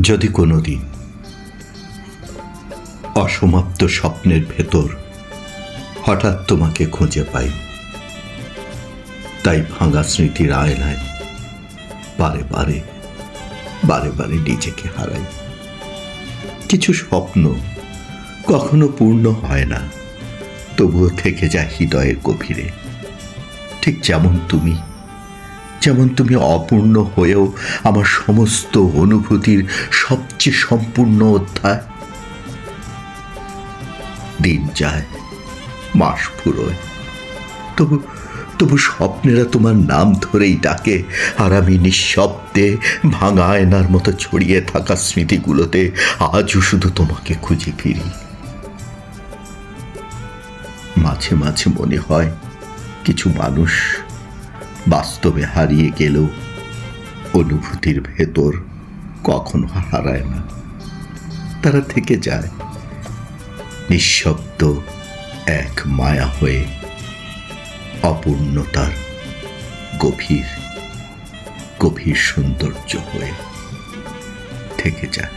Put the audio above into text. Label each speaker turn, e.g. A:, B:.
A: যদি কোনোদিন অসমাপ্ত স্বপ্নের ভেতর হঠাৎ তোমাকে খুঁজে পাই, তাই ভাঙা স্মৃতির আয়নায় বারে বারে বারে বারে নিজেকে হারাই। কিছু স্বপ্ন কখনো পূর্ণ হয় না, তবুও থেকে যায় হৃদয়ের গভীরে। ঠিক যেমন তুমি অপূর্ণ হয়েও আমার সমস্ত অনুভূতির সবচেয়ে সম্পূর্ণ অধ্যায়। দিন যায়, মাস ফুরোয়, তবু স্বপ্নেরা তোমার নাম ধরেই ডাকে, আর আমি নিঃশব্দে ভাঙা আয়নার মতো ছড়িয়ে থাকা স্মৃতিগুলোতে আজও শুধু তোমাকে খুঁজে ফিরি। মাঝে মাঝে মনে হয় কিছু মানুষ বাস্তবে হারিয়ে গেলেও অনুভূতির ভেতর কখনো হারায় না, তারা থেকে যায় নিঃশব্দ এক মায়া হয়ে, অপূর্ণতার গভীর গভীর সৌন্দর্য হয়ে থেকে যায়।